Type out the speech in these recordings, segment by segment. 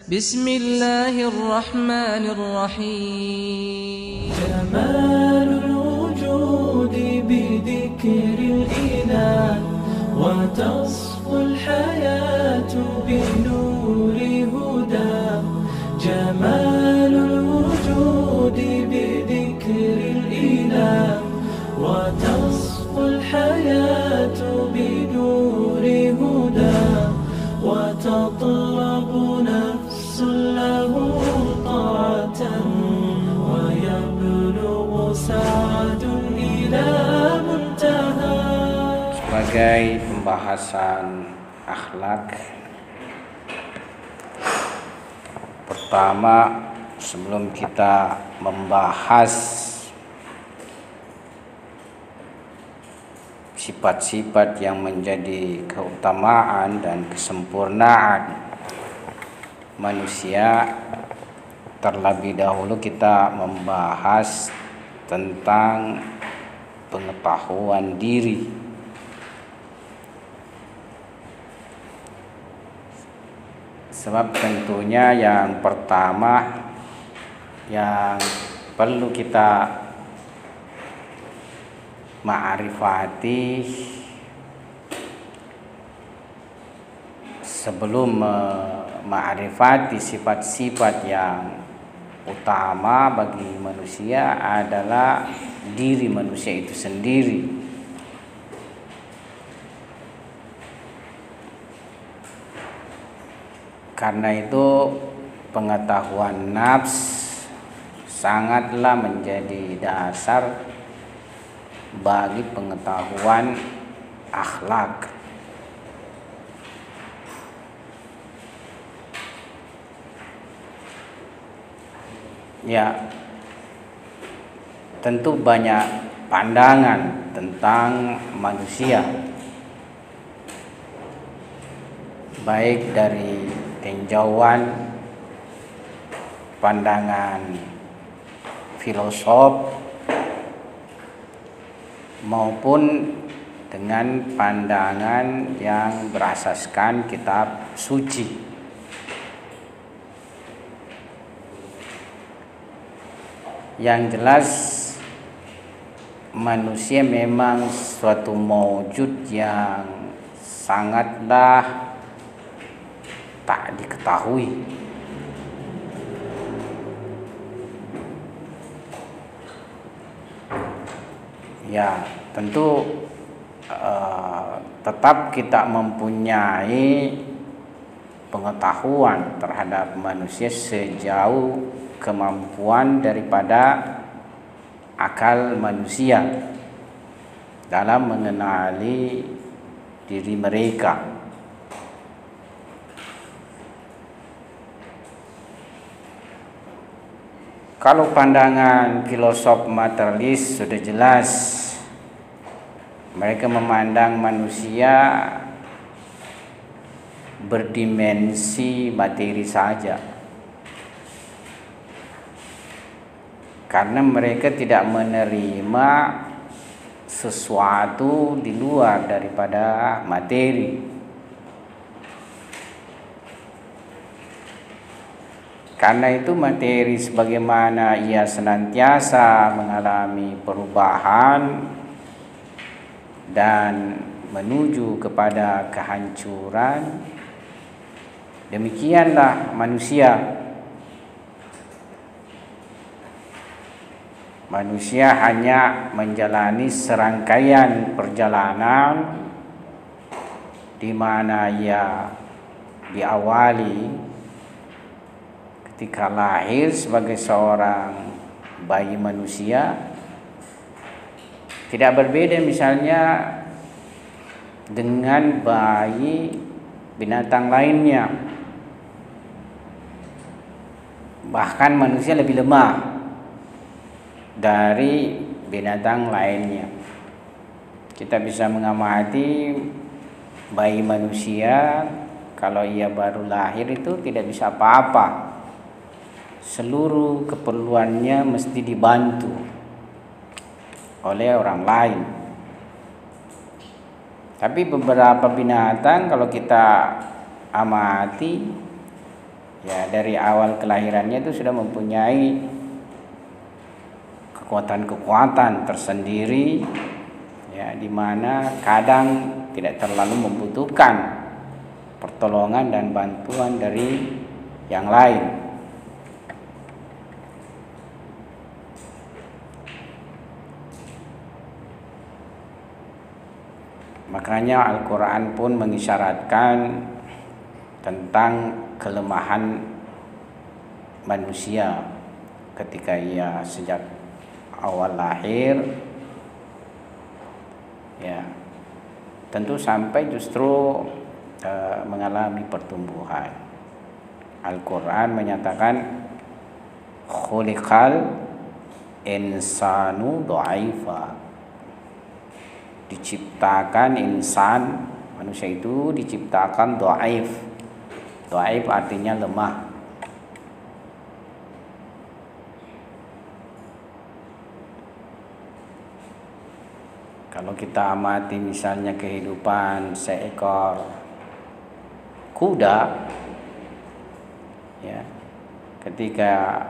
بسم الله الرحمن الرحيم. جمال الوجود بذكر الإله، وتصفو الحياة بنور هدى. جمال الوجود بذكر الإله، وتصفو الحياة بنور هدى. وتطلب نفس له طاعة، ويبلغ سعد إلى منتهى. Sebagai pembahasan akhlak, pertama sebelum kita membahas sifat-sifat yang menjadi keutamaan dan kesempurnaan manusia, terlebih dahulu kita membahas tentang pengetahuan diri. Sebab tentunya yang pertama yang perlu kita ma'rifati sebelum ma'rifati sifat-sifat yang utama bagi manusia adalah diri manusia itu sendiri. Karena itu pengetahuan nafs sangatlah menjadi dasar bagi pengetahuan akhlak. Ya, tentu banyak pandangan tentang manusia, baik dari tinjauan pandangan filosof maupun dengan pandangan yang berasaskan kitab suci. Yang jelas manusia memang suatu maujud yang sangatlah tak diketahui. Ya, tentu tetap kita mempunyai pengetahuan terhadap manusia sejauh kemampuan daripada akal manusia dalam mengenali diri mereka. Kalau pandangan filosof materialis sudah jelas, mereka memandang manusia berdimensi materi saja, karena mereka tidak menerima sesuatu di luar daripada materi. Karena itu materi sebagaimana ia senantiasa mengalami perubahan dan menuju kepada kehancuran, demikianlah manusia. Manusia hanya menjalani serangkaian perjalanan di mana ia diawali ketika lahir sebagai seorang bayi manusia, tidak berbeda misalnya dengan bayi binatang lainnya. Bahkan manusia lebih lemah dari binatang lainnya. Kita bisa mengamati bayi manusia, kalau ia baru lahir itu tidak bisa apa-apa. Seluruh keperluannya mesti dibantu oleh orang lain. Tapi beberapa binatang kalau kita amati ya dari awal kelahirannya itu sudah mempunyai kekuatan-kekuatan tersendiri, ya, di mana kadang tidak terlalu membutuhkan pertolongan dan bantuan dari yang lain. Makanya Al-Quran pun mengisyaratkan tentang kelemahan manusia ketika ia sejak awal lahir, ya, tentu sampai justru mengalami pertumbuhan. Al-Quran menyatakan khuliqal insanu dha'ifa, diciptakan insan, manusia itu diciptakan dhaif. Dhaif artinya lemah. Kalau kita amati misalnya kehidupan seekor kuda, ya, ketika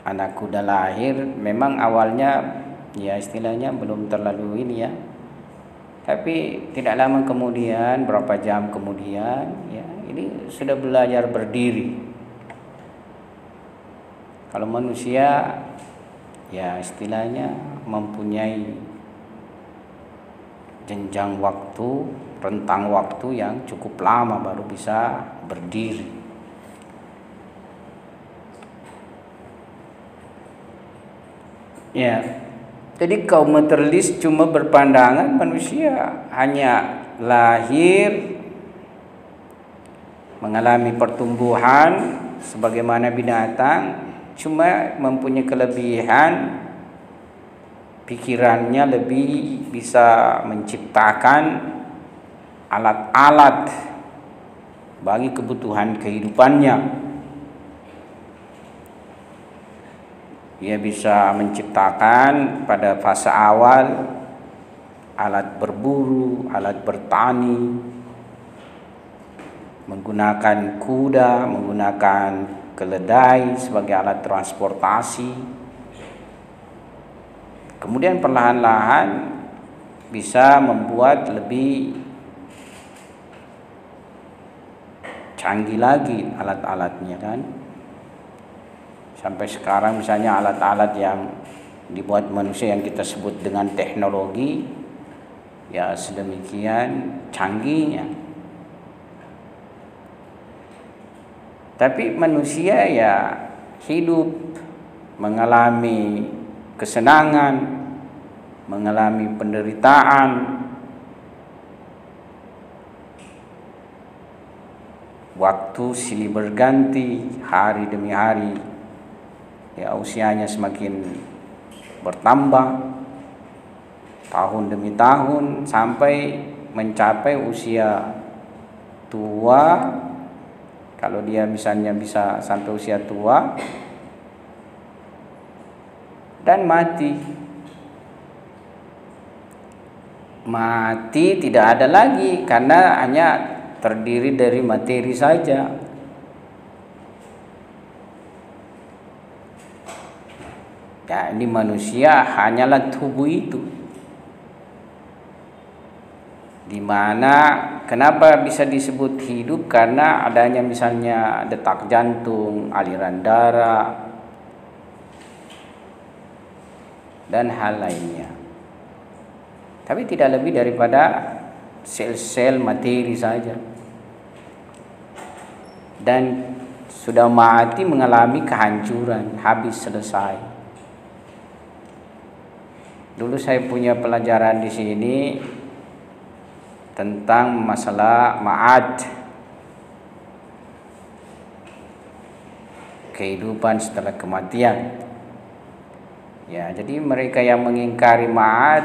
anak kuda lahir memang awalnya ya istilahnya belum terlalu ini ya, tapi tidak lama kemudian, berapa jam kemudian, ya, ini sudah belajar berdiri. Kalau manusia ya istilahnya mempunyai jenjang waktu, rentang waktu yang cukup lama baru bisa berdiri. Ya, jadi kaum materialis cuma berpandangan manusia hanya lahir, mengalami pertumbuhan sebagaimana binatang, cuma mempunyai kelebihan pikirannya lebih bisa menciptakan alat-alat bagi kebutuhan kehidupannya. Ia bisa menciptakan pada fase awal alat berburu, alat bertani, menggunakan kuda, menggunakan keledai sebagai alat transportasi. Kemudian perlahan-lahan bisa membuat lebih canggih lagi alat-alatnya kan. Sampai sekarang misalnya alat-alat yang dibuat manusia yang kita sebut dengan teknologi, ya sedemikian canggihnya. Tapi manusia ya hidup, mengalami kesenangan, mengalami penderitaan, waktu silih berganti hari demi hari, ya usianya semakin bertambah tahun demi tahun sampai mencapai usia tua. Kalau dia misalnya bisa sampai usia tua dan mati. Mati tidak ada lagi karena hanya terdiri dari materi saja. Ya, ini manusia hanyalah tubuh itu. Dimana kenapa bisa disebut hidup? Karena adanya misalnya detak jantung, aliran darah, dan hal lainnya. Tapi tidak lebih daripada sel-sel materi saja. Dan sudah mati, mengalami kehancuran, habis, selesai. Dulu saya punya pelajaran di sini tentang masalah ma'ad, kehidupan setelah kematian. Ya, jadi mereka yang mengingkari ma'ad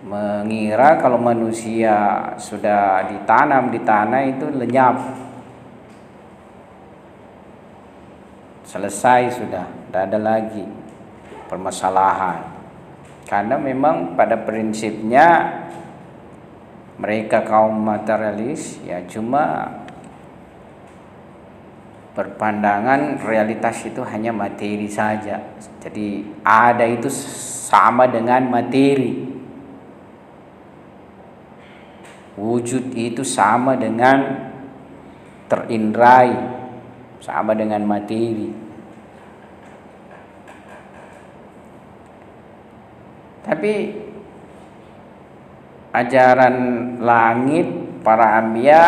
mengira kalau manusia sudah ditanam di tanah itu lenyap, selesai sudah, tidak ada lagi permasalahan. Karena memang pada prinsipnya mereka kaum materialis ya cuma berpandangan realitas itu hanya materi saja. Jadi ada itu sama dengan materi. Wujud itu sama dengan terindrai, sama dengan materi. Tapi ajaran langit, para anbiya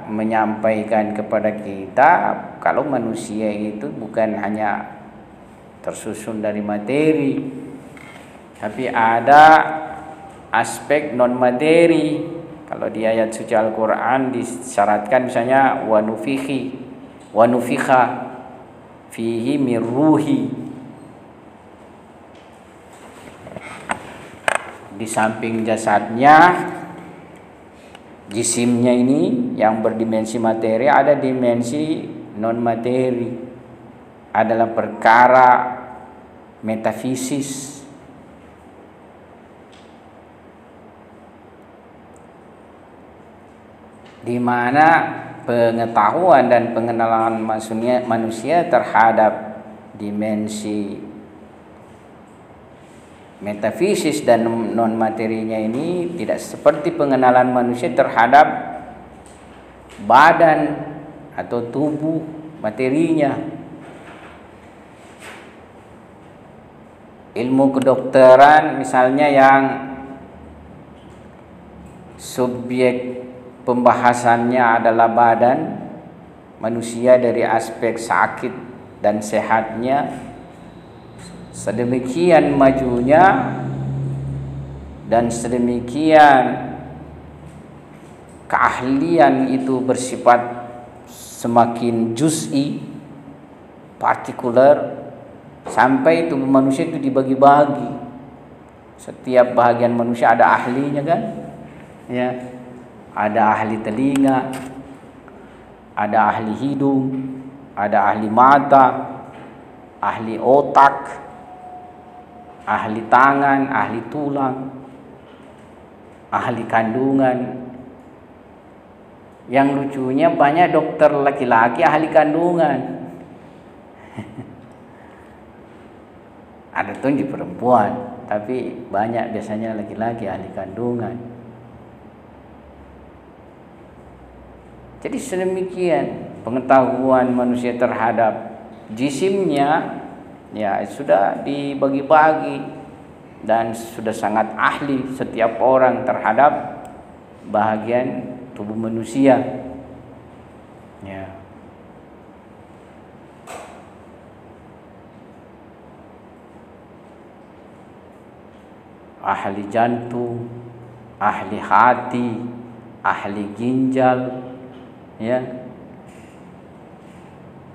menyampaikan kepada kita kalau manusia itu bukan hanya tersusun dari materi, tapi ada aspek non materi. Kalau di ayat suci Al-Quran disyaratkan misalnya wa nufikha fihi min ruhi. Di samping jasadnya, jisimnya ini yang berdimensi materi, ada dimensi non materi, adalah perkara metafisis. Di mana pengetahuan dan pengenalan manusia terhadap dimensi metafisis dan non materinya ini tidak seperti pengenalan manusia terhadap badan atau tubuh materinya. Ilmu kedokteran misalnya yang subjek pembahasannya adalah badan manusia dari aspek sakit dan sehatnya, sedemikian majunya dan sedemikian keahlian itu bersifat semakin juz'i, partikular, sampai tubuh manusia itu dibagi-bagi. Setiap bahagian manusia ada ahlinya kan? Ya. Ada ahli telinga, ada ahli hidung, ada ahli mata, ahli otak, ahli tangan, ahli tulang, ahli kandungan. Yang lucunya banyak dokter laki-laki ahli kandungan. Ada tuh di perempuan, tapi banyak biasanya laki-laki ahli kandungan. Jadi sedemikian pengetahuan manusia terhadap jisimnya, ya sudah dibagi-bagi dan sudah sangat ahli setiap orang terhadap bahagian tubuh manusia. Ya. Ahli jantung, ahli hati, ahli ginjal. Ya,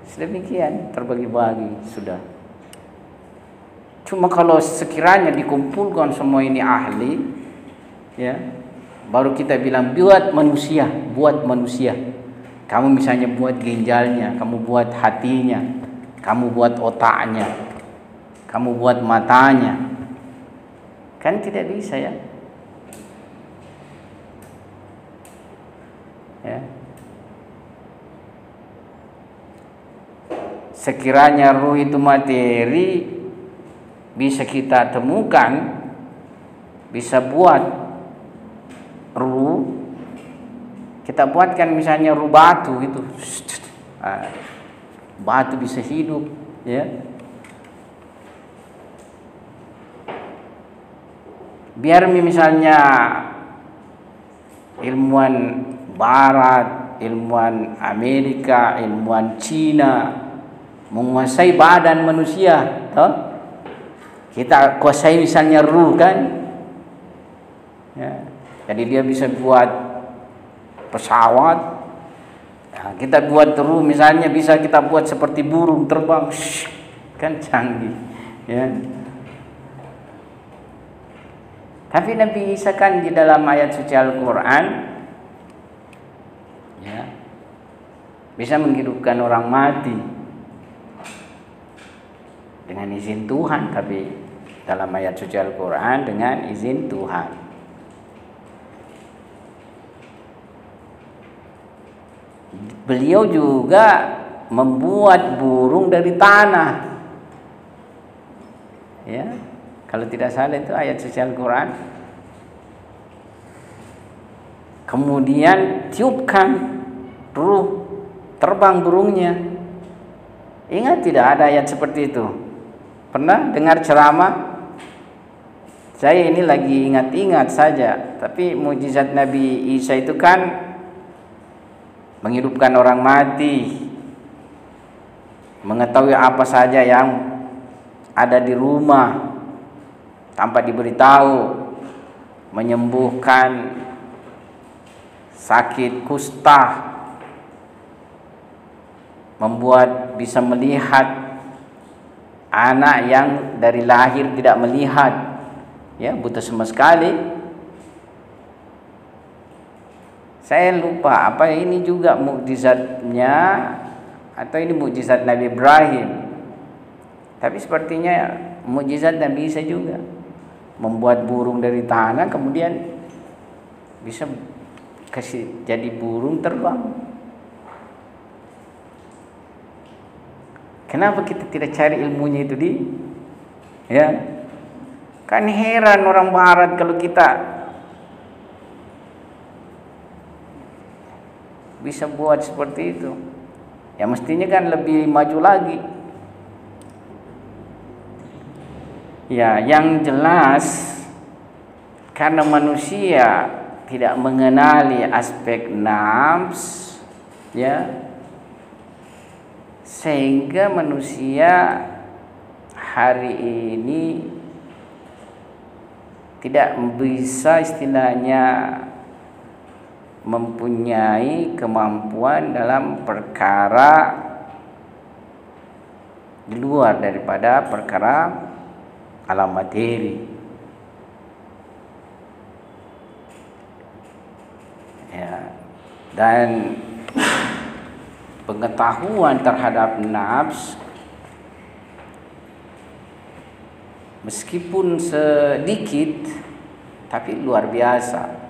sedemikian terbagi-bagi sudah. Cuma kalau sekiranya dikumpulkan semua ini ahli, ya, baru kita bilang buat manusia. Kamu misalnya buat ginjalnya, kamu buat hatinya, kamu buat otaknya, kamu buat matanya, kan tidak bisa ya. Ya. Sekiranya ruh itu materi, bisa kita temukan, bisa buat ruh, kita buatkan misalnya ruh batu itu, batu bisa hidup, ya. Biar misalnya ilmuwan Barat, ilmuwan Amerika, ilmuwan Cina menguasai badan manusia, toh? Kita kuasai misalnya ruh kan, ya. Jadi dia bisa buat pesawat, nah, kita buat ruh misalnya bisa kita buat seperti burung terbang, kan canggih, ya. Tapi Nabi Isa kan di dalam ayat suci Al-Quran, ya, bisa menghidupkan orang mati dengan izin Tuhan, tapi dalam ayat suci Al-Quran dengan izin Tuhan. Beliau juga membuat burung dari tanah. Ya, kalau tidak salah itu ayat suci Al-Quran. Kemudian tiupkan ruh, terbang burungnya. Ingat tidak ada ayat seperti itu? Pernah dengar ceramah? Saya ini lagi ingat-ingat saja. Tapi mukjizat Nabi Isa itu kan menghidupkan orang mati, mengetahui apa saja yang ada di rumah tanpa diberitahu, menyembuhkan sakit kusta, membuat bisa melihat anak yang dari lahir tidak melihat, ya, buta sama sekali. Saya lupa apa ini juga mukjizatnya atau ini mukjizat Nabi Ibrahim. Tapi sepertinya mukjizat Nabi Isa juga, membuat burung dari tanah kemudian bisa kasih jadi burung terbang. Kenapa kita tidak cari ilmunya itu ya? Kan heran orang barat kalau kita bisa buat seperti itu. Ya mestinya kan lebih maju lagi. Ya, yang jelas karena manusia tidak mengenali aspek nafs, ya, sehingga manusia hari ini tidak bisa istilahnya mempunyai kemampuan dalam perkara di luar daripada perkara alam materi. Ya, dan pengetahuan terhadap nafs meskipun sedikit tapi luar biasa.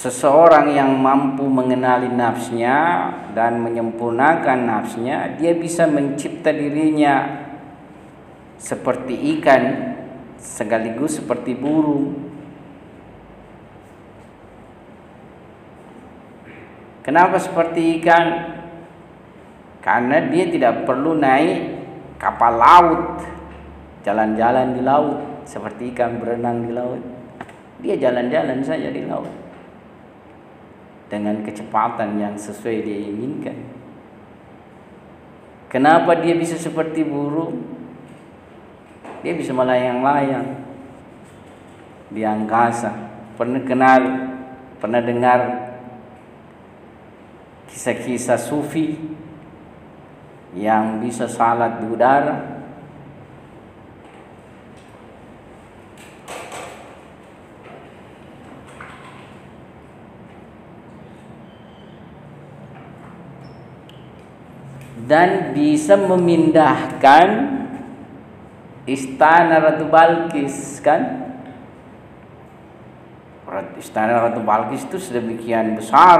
Seseorang yang mampu mengenali nafsnya dan menyempurnakan nafsnya, dia bisa mencipta dirinya seperti ikan sekaligus seperti burung. Kenapa seperti ikan? Karena dia tidak perlu naik kapal laut, jalan-jalan di laut seperti ikan berenang di laut. Dia jalan-jalan saja di laut dengan kecepatan yang sesuai dia inginkan. Kenapa dia bisa seperti burung? Dia bisa melayang-layang di angkasa. Pernah dengar kisah-kisah sufi yang bisa salat di udara? Dan bisa memindahkan istana Ratu Balkis, kan? Istana Ratu Balkis itu sedemikian besar,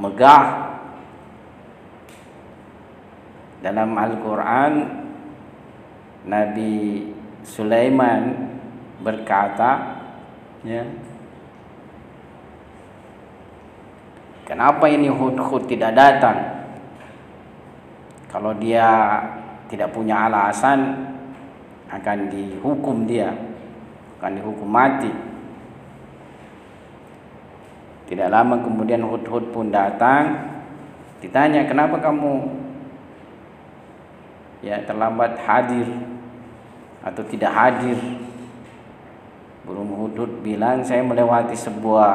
megah. Dalam Al-Quran Nabi Sulaiman berkata, ya, kenapa ini Hudhud tidak datang? Kalau dia tidak punya alasan, akan dihukum dia, akan dihukum mati. Tidak lama kemudian Hudhud pun datang. Ditanya, kenapa kamu terlambat hadir atau tidak hadir? Burung Hudhud bilang, saya melewati sebuah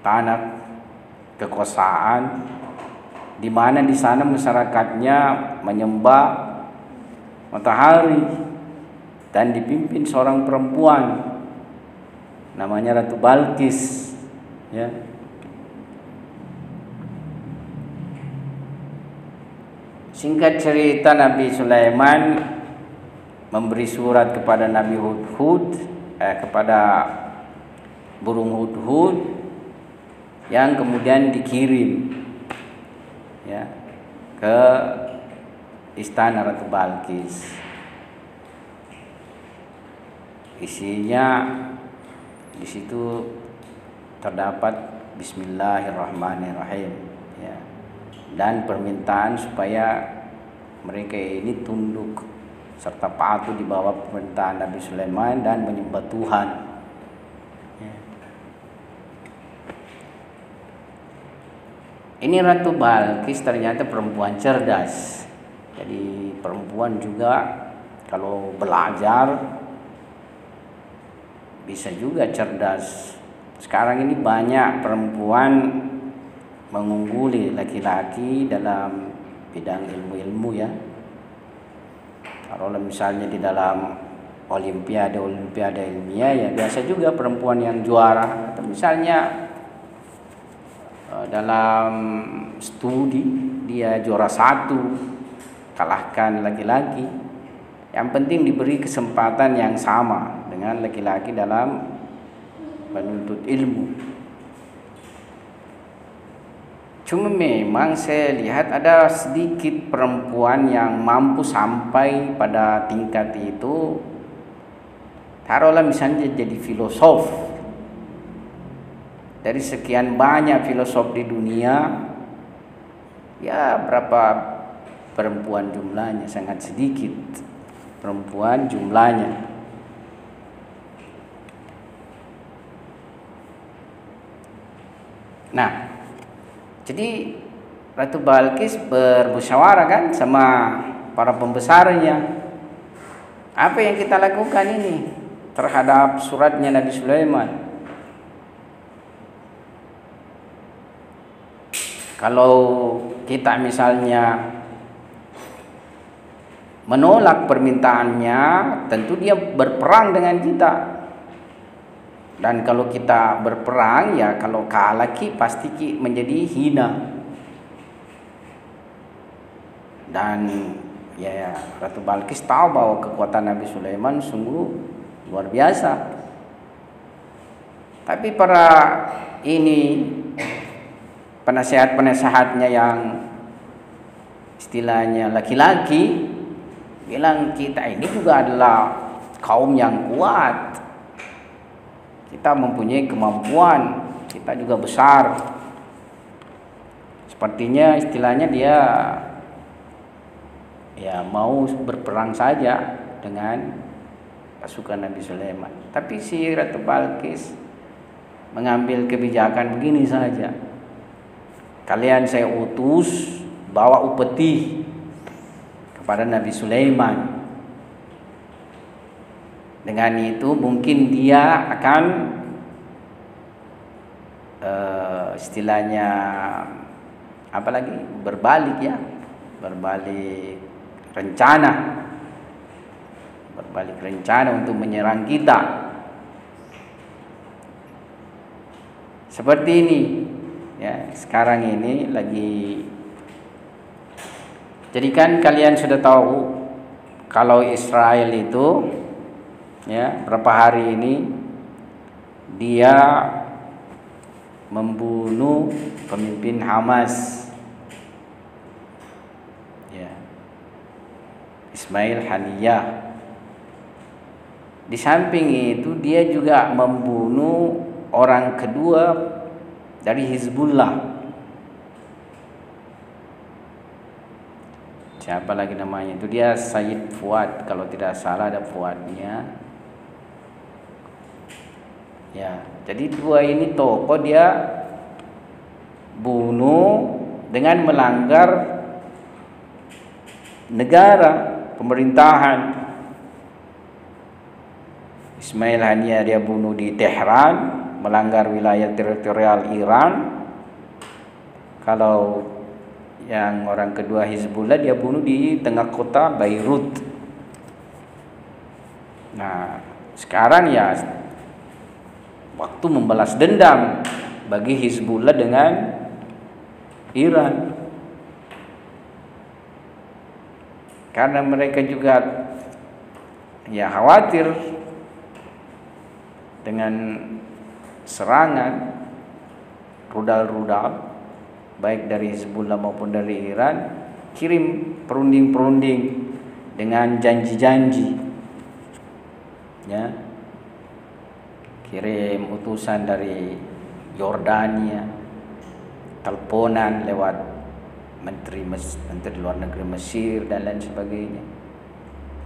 tanah kekuasaan di mana di sana masyarakatnya menyembah matahari dan dipimpin seorang perempuan namanya Ratu Balkis, ya. Singkat cerita, Nabi Sulaiman memberi surat kepada Nabi Hudhud kepada burung hudhud yang kemudian dikirim ya ke istana Ratu Balqis. Isinya di situ terdapat Bismillahirrahmanirrahim ya, dan permintaan supaya mereka ini tunduk serta patuh di bawah pemerintahan Nabi Sulaiman dan menyembah Tuhan ya. Ini Ratu Balqis ternyata perempuan cerdas. Jadi perempuan juga kalau belajar bisa juga cerdas. Sekarang ini banyak perempuan mengungguli laki-laki dalam bidang ilmu-ilmu ya. Kalau misalnya di dalam olimpiade ilmiah ya biasa juga perempuan yang juara. Atau misalnya dalam studi dia juara 1 kalahkan laki-laki. Yang penting diberi kesempatan yang sama dengan laki-laki dalam menuntut ilmu. Cuma memang saya lihat ada sedikit perempuan yang mampu sampai pada tingkat itu. Taruhlah misalnya jadi filosof. Dari sekian banyak filosof di dunia, ya berapa perempuan jumlahnya? Sangat sedikit perempuan jumlahnya. Nah, jadi Ratu Balqis bermusyawarah kan sama para pembesarnya. Apa yang kita lakukan ini terhadap suratnya Nabi Sulaiman? Kalau kita misalnya menolak permintaannya, tentu dia berperang dengan kita. Dan kalau kita berperang ya kalau kalah pasti menjadi hina. Dan ya Ratu Balqis tahu bahwa kekuatan Nabi Sulaiman sungguh luar biasa. Tapi para ini penasehat-penasehatnya yang istilahnya laki-laki bilang kita ini juga adalah kaum yang kuat. Kita mempunyai kemampuan, kita juga besar. Sepertinya istilahnya dia ya mau berperang saja dengan pasukan Nabi Sulaiman. Tapi si Ratu Balqis mengambil kebijakan begini saja. Kalian saya utus bawa upeti kepada Nabi Sulaiman. Dengan itu mungkin dia akan istilahnya apa lagi? Berbalik ya. Berbalik rencana. Berbalik rencana untuk menyerang kita. Seperti ini. Ya, sekarang ini lagi. Jadi kan kalian sudah tahu kalau Israel itu ya berapa hari ini dia membunuh pemimpin Hamas ya, Ismail Haniyah. Di samping itu dia juga membunuh orang kedua dari Hizbullah. Siapa lagi namanya? Itu dia Sayyid Fuad, kalau tidak salah ada Fuadnya. Ya, jadi dua ini tokoh dia bunuh dengan melanggar negara, pemerintahan. Ismail Haniyah dia bunuh di Tehran, melanggar wilayah teritorial Iran. Kalau yang orang kedua Hizbullah dia bunuh di tengah kota Beirut. Nah, sekarang ya waktu membalas dendam bagi Hizbullah dengan Iran. Karena mereka juga ya khawatir dengan serangan rudal-rudal baik dari Hizbullah maupun dari Iran, kirim perunding-perunding dengan janji-janji, ya, kirim utusan dari Yordania, teleponan lewat menteri luar negeri Mesir dan lain sebagainya,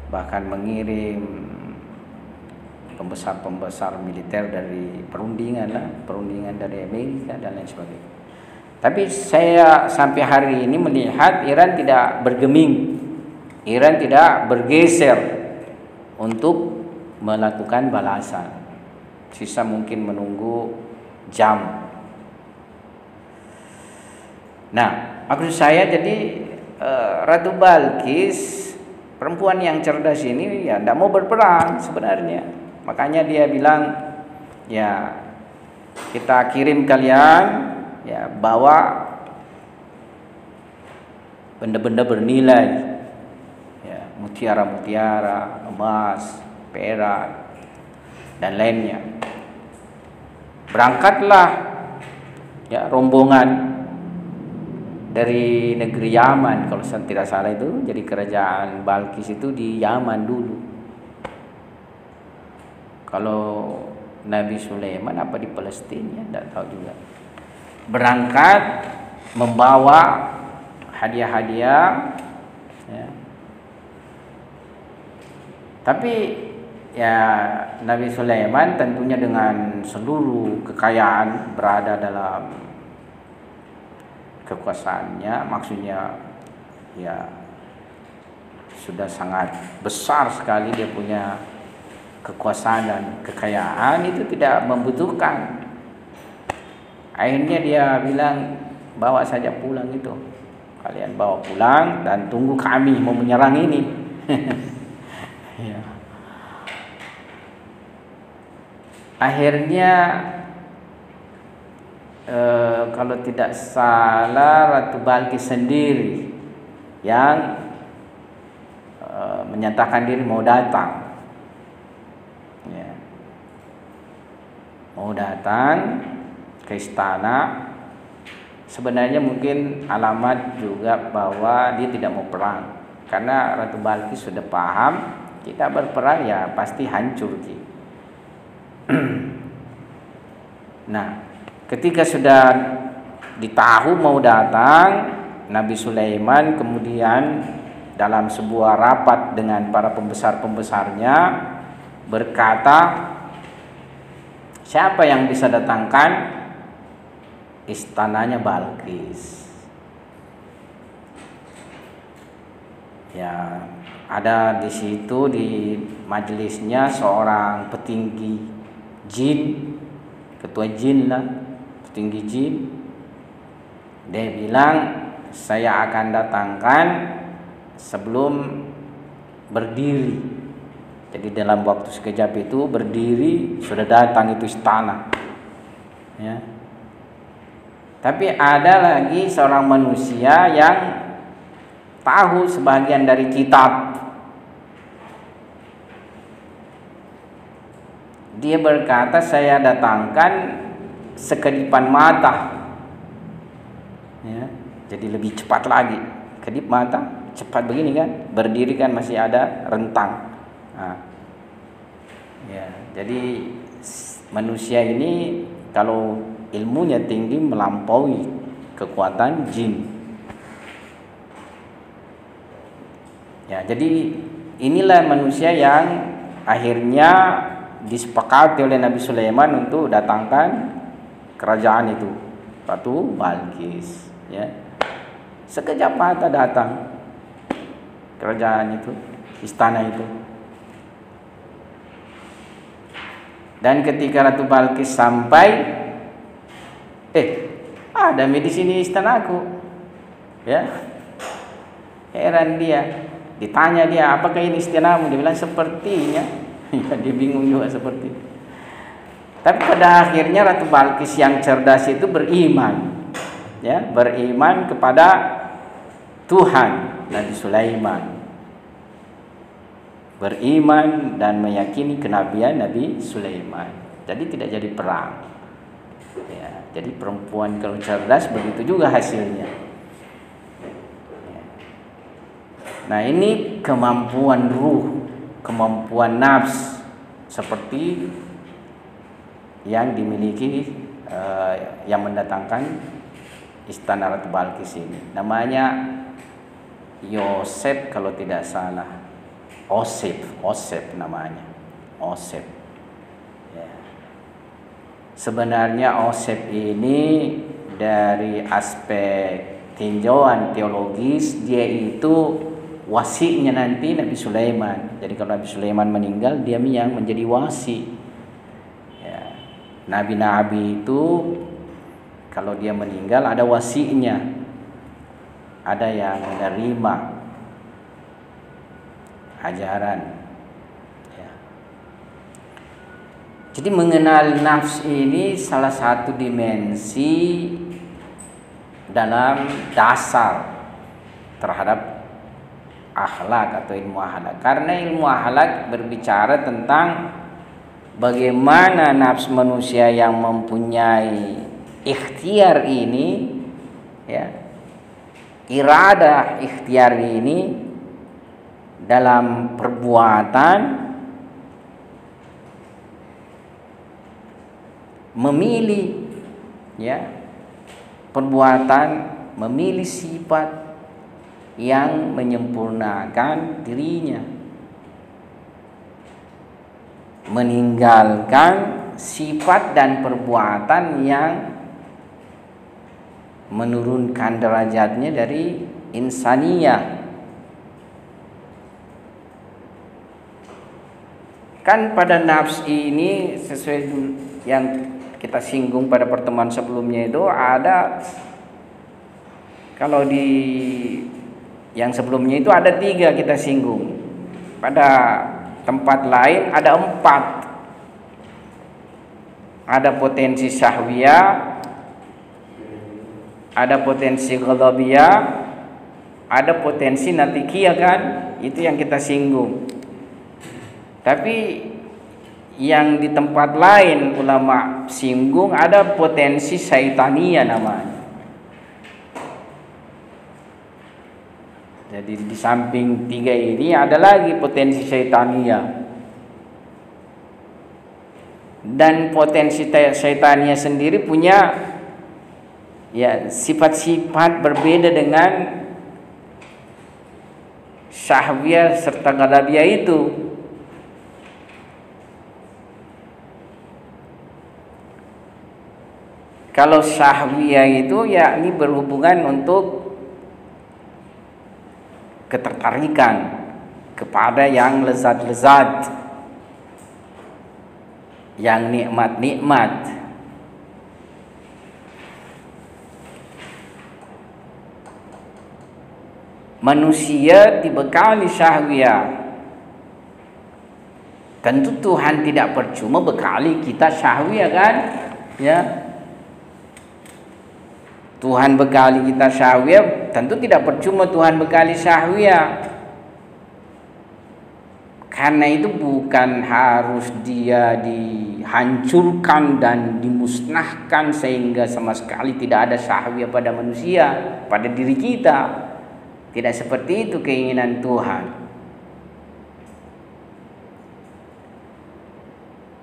bahkan mengirim pembesar militer dari perundingan dari Amerika dan lain sebagainya. Tapi saya sampai hari ini melihat Iran tidak bergeming, Iran tidak bergeser untuk melakukan balasan. Sisa mungkin menunggu jam. Nah, maksud saya jadi Ratu Balkis, perempuan yang cerdas ini ya tidak mau berperang sebenarnya. Makanya dia bilang, ya kita kirim kalian, ya bawa benda-benda bernilai, ya, mutiara-mutiara, emas, perak dan lainnya. Berangkatlah ya rombongan dari negeri Yaman, kalau saya tidak salah itu, jadi kerajaan Balkis itu di Yaman dulu. Kalau Nabi Sulaiman apa di Palestina, tidak tahu juga. Berangkat membawa hadiah-hadiah, ya. Tapi ya Nabi Sulaiman tentunya dengan seluruh kekayaan berada dalam kekuasaannya, maksudnya ya sudah sangat besar sekali, dia punya kekuasaan dan kekayaan, itu tidak membutuhkan. Akhirnya dia bilang, bawa saja pulang itu, kalian bawa pulang dan tunggu kami mau menyerang ini. Ya. Akhirnya kalau tidak salah Ratu Balkis sendiri yang menyatakan diri mau datang, ya. Mau datang ke istana. Sebenarnya mungkin alamat juga bahwa dia tidak mau perang, karena Ratu Balkis sudah paham kita berperang ya pasti hancur. Nah, ketika sudah ditahu mau datang, Nabi Sulaiman kemudian dalam sebuah rapat dengan para pembesar-pembesarnya berkata, siapa yang bisa datangkan istananya Balkis? Ya, ada di situ di majelisnya seorang petinggi jin, ketua jin lah, petinggi jin. Dia bilang, saya akan datangkan sebelum berdiri. Jadi dalam waktu sekejap itu berdiri sudah datang itu istana, ya. Tapi ada lagi seorang manusia yang tahu sebagian dari kitab. Dia berkata, saya datangkan sekedipan mata, ya. Jadi lebih cepat lagi. Kedip mata cepat begini kan, berdiri kan masih ada rentang. Nah, ya, jadi manusia ini kalau ilmunya tinggi melampaui kekuatan jin. Ya, jadi inilah manusia yang akhirnya disepakati oleh Nabi Sulaiman untuk datangkan kerajaan itu, Ratu Balkis, ya. Sekejap mata datang kerajaan itu, istana itu. Dan ketika Ratu Balkis sampai, ada di sini istanaku, ya. Heran dia, ditanya dia, apakah ini istanamu? Dia bilang sepertinya. Ya, dia bingung juga seperti. Tapi pada akhirnya Ratu Balkis yang cerdas itu beriman, ya, beriman kepada Tuhan Nabi Sulaiman, beriman dan meyakini kenabian Nabi Sulaiman. jadi tidak jadi perang. Ya, jadi perempuan kalau cerdas begitu juga hasilnya. Ya. Nah, ini kemampuan ruh, kemampuan nafs seperti yang dimiliki yang mendatangkan Istana Ratu Balkis ini. Namanya Yosef kalau tidak salah. Osef namanya. Osef. Ya. Sebenarnya Osef ini dari aspek tinjauan teologis dia itu wasinya nanti Nabi Sulaiman. Jadi kalau Nabi Sulaiman meninggal, dia yang menjadi wasi. Ya. Nabi-nabi itu kalau dia meninggal ada wasinya, ada yang menerima ajaran. Ya. Jadi mengenal nafs ini salah satu dimensi dalam dasar terhadap akhlak atau ilmu akhlak. Karena ilmu akhlak berbicara tentang bagaimana nafs manusia yang mempunyai ikhtiar ini, ya, iradah ikhtiar ini dalam perbuatan memilih, ya, perbuatan memilih sifat yang menyempurnakan dirinya, meninggalkan sifat dan perbuatan yang menurunkan derajatnya dari insaniyah. Kan pada nafs ini sesuai yang kita singgung pada pertemuan sebelumnya itu ada, kalau di yang sebelumnya itu ada 3 kita singgung. Pada tempat lain ada 4. Ada potensi syahwiyah, ada potensi ghadabiyah, ada potensi natikiyah kan? Itu yang kita singgung. Tapi yang di tempat lain ulama singgung ada potensi syaitania namanya. Jadi di samping 3 ini ada lagi potensi syaitania. Dan potensi syaitania sendiri punya, ya, sifat-sifat berbeda dengan syahwiyah serta ghadabiyah itu. Kalau syahwiyah itu yakni berhubungan untuk ketertarikan kepada yang lezat-lezat, yang nikmat-nikmat. Manusia dibekali syahwiyah. Tentu Tuhan tidak percuma bekali kita syahwiyah kan? Ya. Tuhan bekali kita syahwiyah, tentu tidak percuma Tuhan bekali syahwiyah. Karena itu bukan harus dia dihancurkan dan dimusnahkan sehingga sama sekali tidak ada syahwiyah pada manusia, pada diri kita. Tidak seperti itu keinginan Tuhan.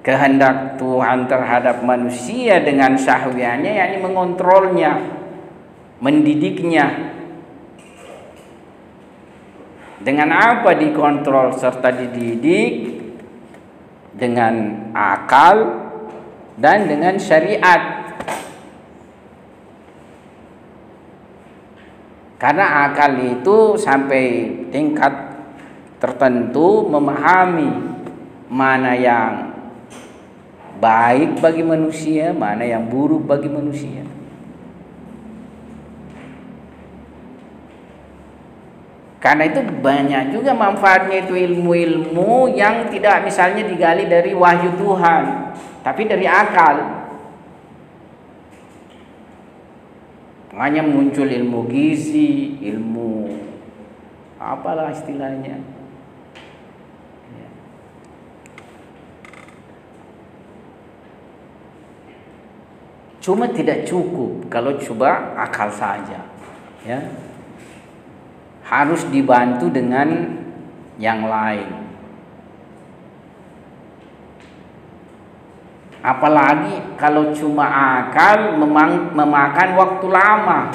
Kehendak Tuhan terhadap manusia dengan syahwiyahnya yakni mengontrolnya, mendidiknya. Dengan apa dikontrol serta dididik? Dengan akal dan dengan syariat. Karena akal itu sampai tingkat tertentu memahami mana yang baik bagi manusia, mana yang buruk bagi manusia. Karena itu banyak juga manfaatnya itu ilmu-ilmu yang tidak misalnya digali dari wahyu Tuhan, tapi dari akal. Makanya muncul ilmu gizi, ilmu apalah istilahnya. Cuma tidak cukup kalau coba akal saja, ya. Harus dibantu dengan yang lain. Apalagi kalau cuma akal memakan waktu lama.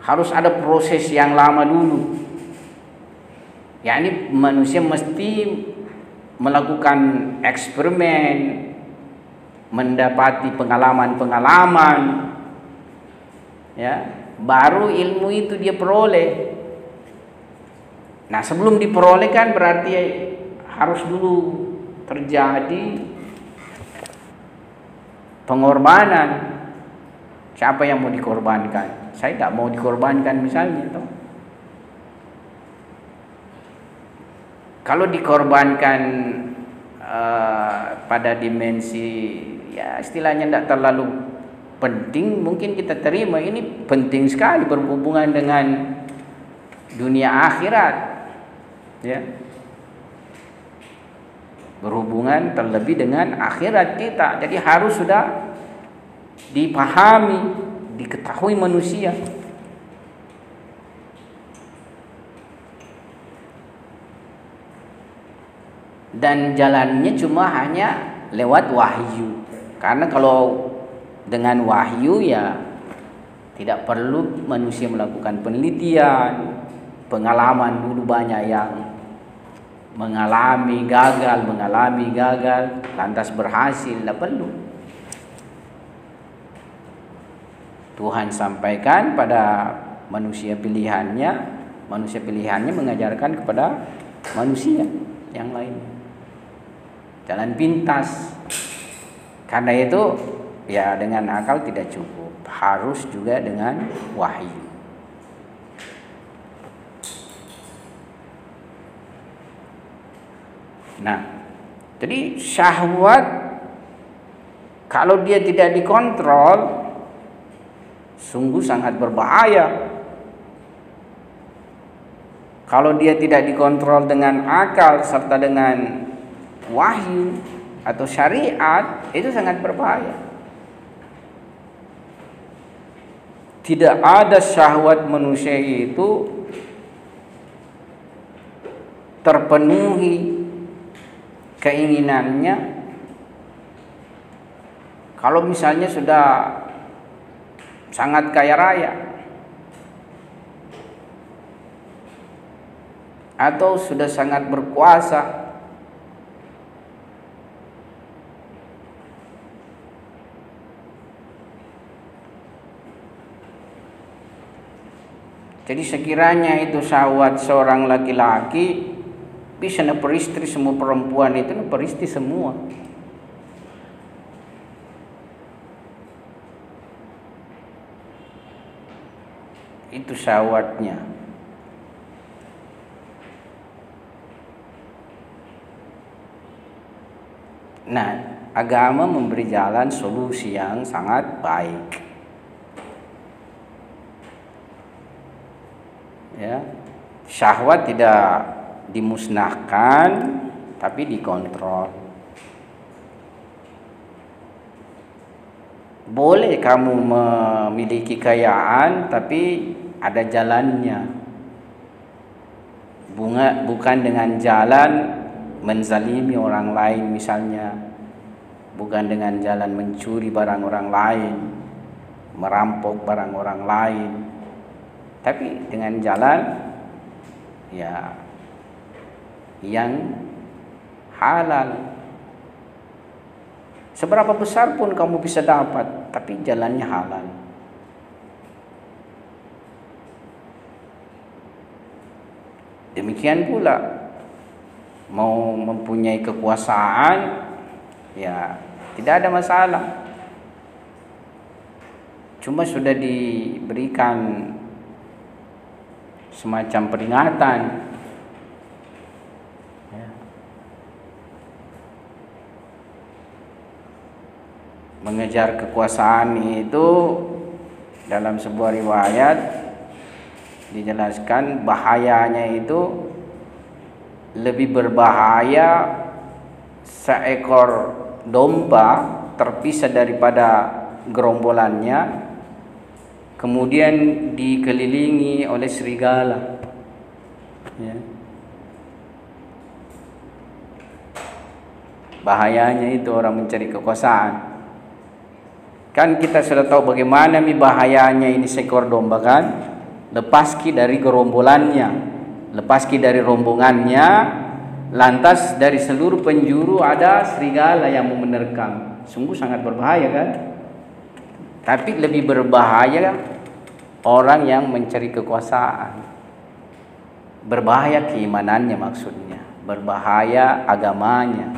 Harus ada proses yang lama dulu. Yani manusia mesti melakukan eksperimen, mendapati pengalaman-pengalaman, ya, baru ilmu itu dia peroleh. Nah, sebelum diperoleh kan berarti harus dulu terjadi pengorbanan. Siapa yang mau dikorbankan? Saya tidak mau dikorbankan misalnya, toh. Kalau dikorbankan pada dimensi, ya istilahnya tidak terlalu penting, mungkin kita terima. Ini penting sekali berhubungan dengan dunia akhirat, ya, berhubungan terlebih dengan akhirat kita. Jadi harus sudah dipahami, diketahui manusia. Dan jalannya cuma hanya lewat wahyu. Karena kalau dengan wahyu ya tidak perlu manusia melakukan penelitian, pengalaman dulu banyak yang mengalami gagal, lantas berhasil, tidak perlu. Tuhan sampaikan pada manusia pilihannya mengajarkan kepada manusia yang lainnya. Jalan pintas. Karena itu ya dengan akal tidak cukup, harus juga dengan wahyu. Nah, jadi syahwat kalau dia tidak dikontrol sungguh sangat berbahaya. Kalau dia tidak dikontrol dengan akal serta dengan wahyu atau syariat, itu sangat berbahaya. Tidak ada syahwat manusia itu terpenuhi keinginannya kalau misalnya sudah sangat kaya raya atau sudah sangat berkuasa. Jadi sekiranya itu syahwat seorang laki-laki bisa neperistri semua perempuan itu neperistri semua. Itu syahwatnya. Nah, agama memberi jalan solusi yang sangat baik. Ya, syahwat tidak dimusnahkan, tapi dikontrol. Boleh kamu memiliki kekayaan, tapi ada jalannya. Bukan dengan jalan menzalimi orang lain misalnya, bukan dengan jalan mencuri barang orang lain, merampok barang orang lain, tapi dengan jalan ya yang halal. Seberapa besar pun kamu bisa dapat, tapi jalannya halal. Demikian pula mau mempunyai kekuasaan, ya tidak ada masalah. Cuma sudah diberikan semacam peringatan. Ya. Mengejar kekuasaan itu dalam sebuah riwayat dijelaskan bahayanya itu lebih berbahaya seekor domba terpisah daripada gerombolannya, kemudian dikelilingi oleh serigala. Ya. Bahayanya itu orang mencari kekuasaan. Kan kita sudah tahu bagaimana bahayanya ini seekor domba kan. Lepaski dari gerombolannya, lepaski dari rombongannya, lantas dari seluruh penjuru ada serigala yang mau menerkam. Sungguh sangat berbahaya kan. Tapi lebih berbahaya orang yang mencari kekuasaan. Berbahaya keimanannya maksudnya, berbahaya agamanya.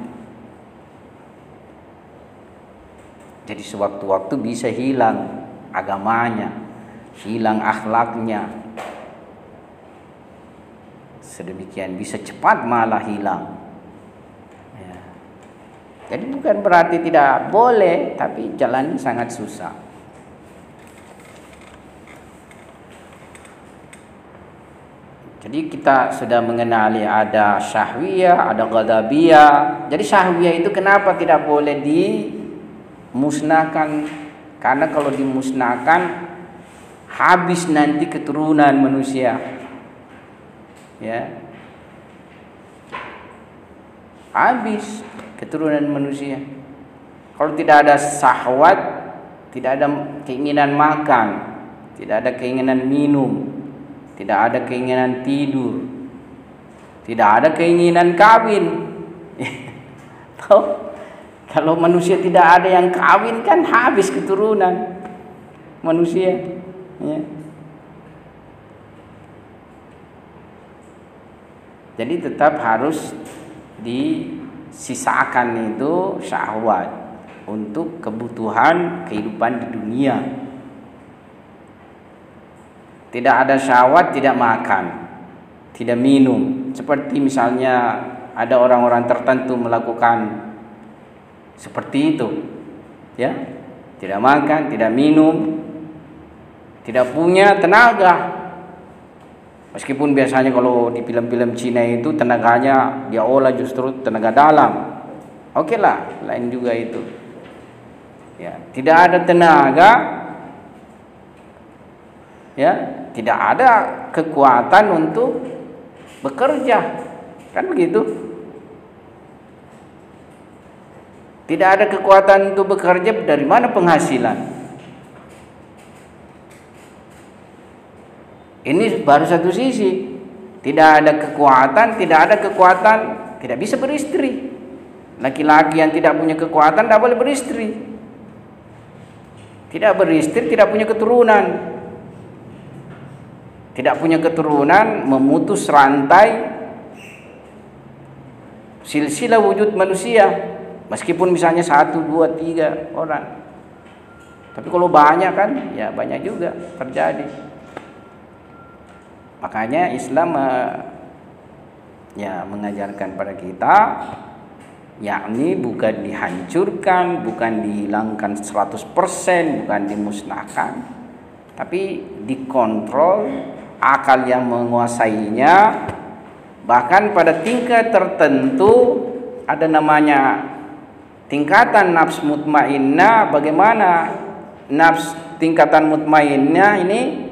Jadi sewaktu-waktu bisa hilang agamanya, hilang akhlaknya. Sedemikian bisa cepat malah hilang. Ya. Jadi bukan berarti tidak boleh, tapi jalannya sangat susah. Jadi kita sudah mengenali ada syahwiyah, ada ghadabiyah. Jadi syahwiyah itu kenapa tidak boleh dimusnahkan? Karena kalau dimusnahkan habis nanti keturunan manusia. Ya. Habis keturunan manusia. Kalau tidak ada syahwat, tidak ada keinginan makan, tidak ada keinginan minum, tidak ada keinginan tidur, tidak ada keinginan kawin. Kalau manusia tidak ada yang kawin kan habis keturunan manusia. Ya. Jadi tetap harus disisakan itu syahwat untuk kebutuhan kehidupan di dunia. Tidak ada syahwat, tidak makan, tidak minum. Seperti misalnya ada orang-orang tertentu melakukan seperti itu, ya, tidak makan, tidak minum, tidak punya tenaga. Meskipun biasanya kalau di film-film Cina itu tenaganya dia olah justru tenaga dalam. Oke lah, lain juga itu. Ya, tidak ada tenaga, ya, tidak ada kekuatan untuk bekerja, kan begitu? Tidak ada kekuatan untuk bekerja, dari mana penghasilan? Ini baru satu sisi. Tidak ada kekuatan, tidak bisa beristri. Laki-laki yang tidak punya kekuatan tidak boleh beristri. Tidak beristri, tidak punya keturunan. Tidak punya keturunan, memutus rantai silsilah wujud manusia. Meskipun misalnya 1, 2, 3 orang. Tapi kalau banyak kan, ya banyak juga terjadi. Makanya Islam ya mengajarkan pada kita, yakni bukan dihancurkan, bukan dihilangkan 100%, bukan dimusnahkan, tapi dikontrol akal yang menguasainya. Bahkan pada tingkat tertentu ada namanya tingkatan nafs mutmainnah. Bagaimana nafs tingkatan mutmainnah ini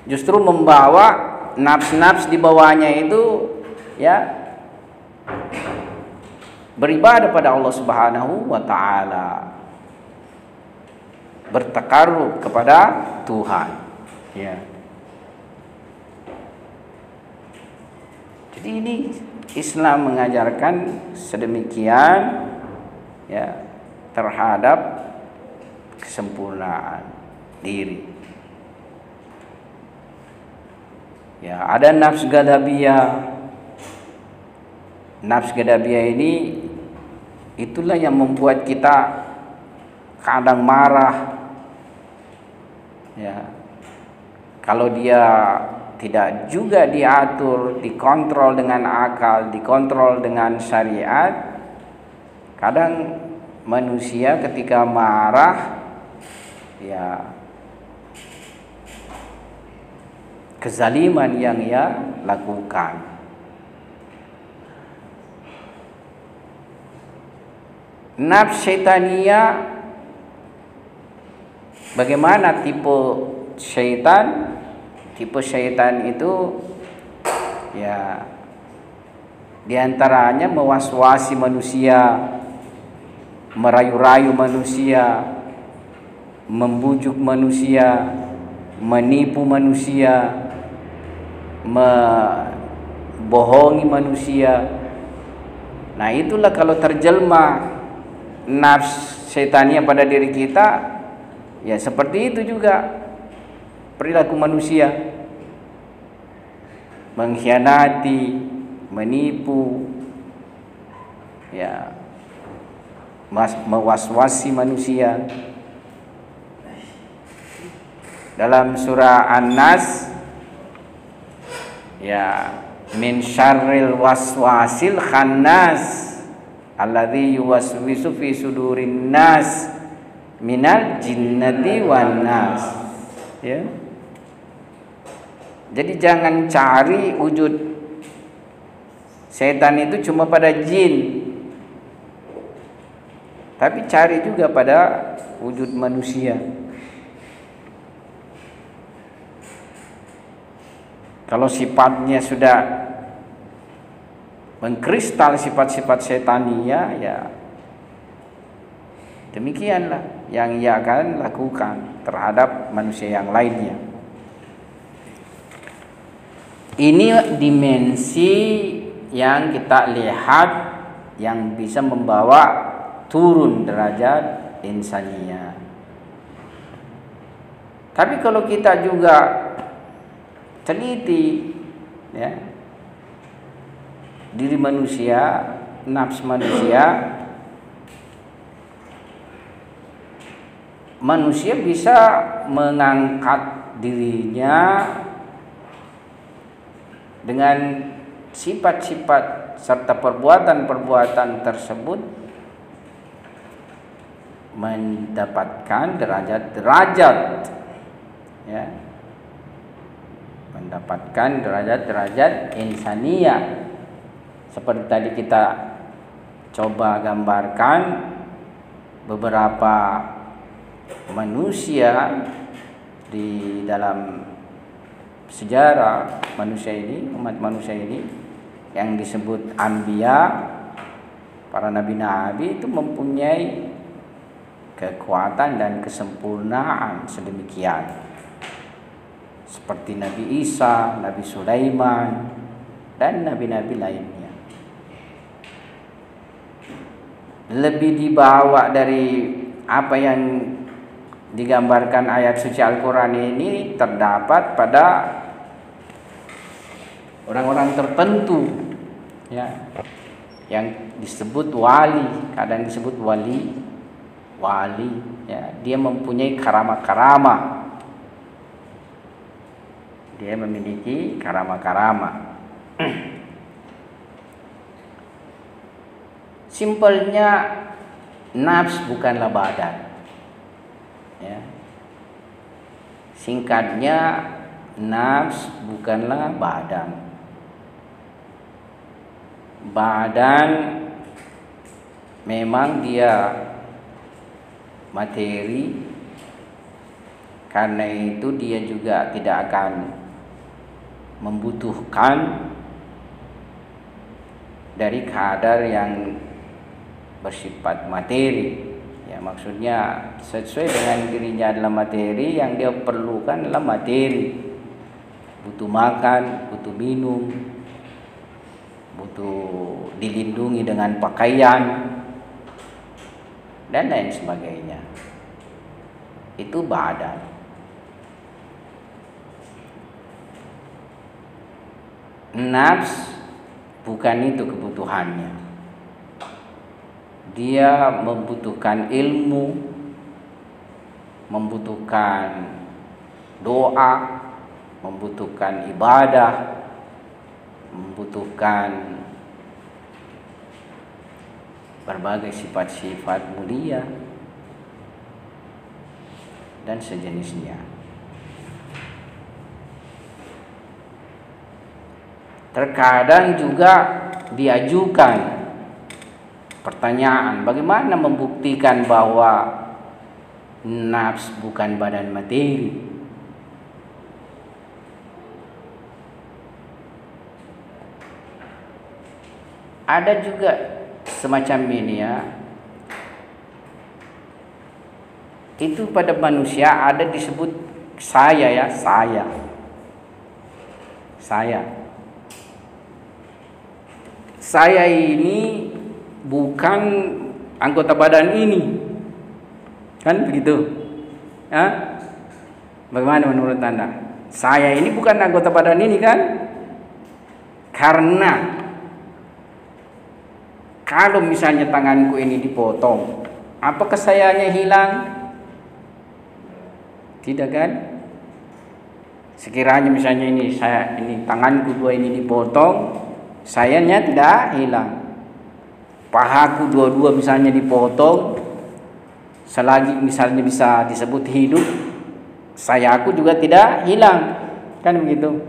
justru membawa nafs-nafs di bawahnya itu ya beribadah pada Allah Subhanahu wa taala, bertakarrub kepada Tuhan, ya. Jadi ini Islam mengajarkan sedemikian ya terhadap kesempurnaan diri. Ya, ada nafs ghadabiyah. Nafs ghadabiyah ini itulah yang membuat kita kadang marah. Ya. Kalau dia tidak juga diatur, dikontrol dengan akal, dikontrol dengan syariat, kadang manusia ketika marah ya kezaliman yang ia lakukan. Nafs syaitaniyah Bagaimana tipe syaitan? Tipe syaitan itu ya diantaranya mewaswasi manusia, merayu-rayu manusia, membujuk manusia, menipu manusia, membohongi manusia. Nah, itulah kalau terjelma nafs setannya pada diri kita, ya seperti itu juga perilaku manusia. Mengkhianati, menipu, ya mewaswasi manusia. Dalam surah An-Nas, ya min syarril waswasil khannas alladzi yuwaswisu fi sudurin nas minal jinnati wan nas. Ya. Jadi jangan cari wujud setan itu cuma pada jin, tapi cari juga pada wujud manusia. Kalau sifatnya sudah mengkristal sifat-sifat setania, ya demikianlah yang ia akan lakukan terhadap manusia yang lainnya. Ini dimensi yang kita lihat yang bisa membawa turun derajat insania. Tapi kalau kita juga teliti, ya, diri manusia, nafs manusia, manusia bisa mengangkat dirinya dengan sifat-sifat serta perbuatan-perbuatan tersebut mendapatkan derajat-derajat, ya, mendapatkan derajat-derajat insania. Seperti tadi kita coba gambarkan beberapa manusia di dalam sejarah manusia ini, umat manusia ini yang disebut anbiya, para nabi-nabi itu mempunyai kekuatan dan kesempurnaan sedemikian. Seperti Nabi Isa, Nabi Sulaiman, dan nabi-nabi lainnya. Lebih dibawa dari apa yang digambarkan ayat suci Al-Quran ini terdapat pada orang-orang tertentu, ya, yang disebut wali, kadang disebut wali, ya, dia mempunyai karamah-karamah, dia memiliki karamah-karamah. Simpelnya, nafs bukanlah badan. Ya. Singkatnya, nafs bukanlah badan. Badan memang dia materi, karena itu dia juga tidak akan membutuhkan dari kadar yang bersifat materi. Ya, maksudnya sesuai dengan dirinya adalah materi, yang dia perlukan adalah materi. Butuh makan, butuh minum, butuh dilindungi dengan pakaian, dan lain sebagainya. Itu badan. Nafs bukan itu kebutuhannya. Dia membutuhkan ilmu, membutuhkan doa, membutuhkan ibadah, membutuhkan berbagai sifat-sifat mulia dan sejenisnya. Terkadang juga diajukan pertanyaan, bagaimana membuktikan bahwa nafs bukan badan materi. Ada juga semacam ini ya. Itu pada manusia ada disebut saya ya, saya. Saya ini bukan anggota badan ini. Kan begitu? Hah? Bagaimana menurut Anda? Saya ini bukan anggota badan ini kan? Karena kalau misalnya tanganku ini dipotong, apakah sayanya hilang? Tidak kan? Sekiranya misalnya ini tanganku dua ini dipotong, sayanya tidak hilang. Pahaku dua-dua misalnya dipotong, selagi misalnya bisa disebut hidup, sayaku juga tidak hilang. Kan begitu?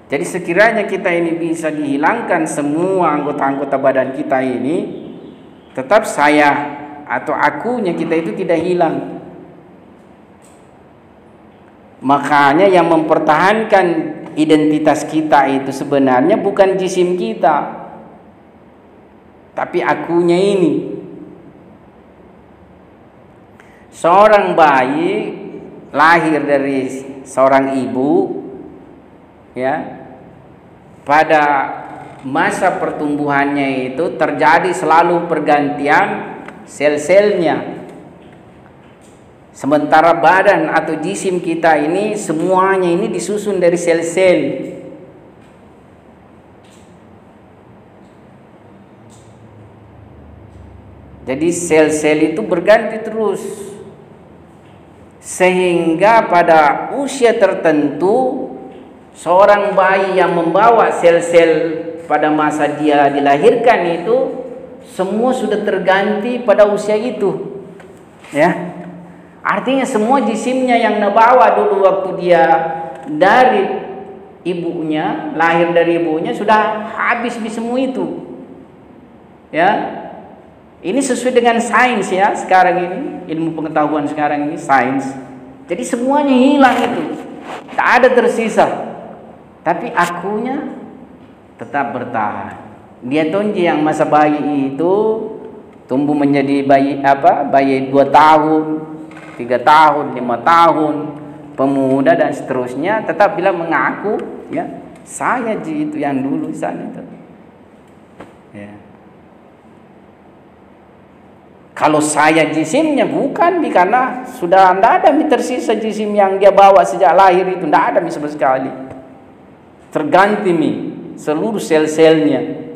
Jadi sekiranya kita ini bisa dihilangkan semua anggota-anggota badan kita ini, tetap saya atau akunya kita itu tidak hilang. Makanya yang mempertahankan identitas kita itu sebenarnya bukan jisim kita, tapi akunya ini. Seorang bayi lahir dari seorang ibu, ya, pada masa pertumbuhannya itu terjadi selalu pergantian sel-selnya. Sementara badan atau jisim kita ini semuanya ini disusun dari sel-sel. Jadi sel-sel itu berganti terus. Sehingga pada usia tertentu seorang bayi yang membawa sel-sel pada masa dia dilahirkan itu semua sudah terganti pada usia itu, ya. Artinya semua jisimnya yang nabawa dulu waktu dia dari ibunya, lahir dari ibunya, sudah habis di semua itu, ya. Ini sesuai dengan sains ya sekarang ini, ilmu pengetahuan sekarang ini sains. Jadi semuanya hilang itu, tak ada tersisa. Tapi akunya tetap bertahan. Dia tonji yang masa bayi itu tumbuh menjadi bayi bayi 2 tahun, 3 tahun, 5 tahun, pemuda dan seterusnya, tetap bilang mengaku, ya, saya itu yang dulu sana itu. Ya. Kalau saya jisimnya bukan, karena sudah tidak ada tersisa jisim yang dia bawa sejak lahir itu, tidak ada sama sekali. Terganti seluruh sel-selnya.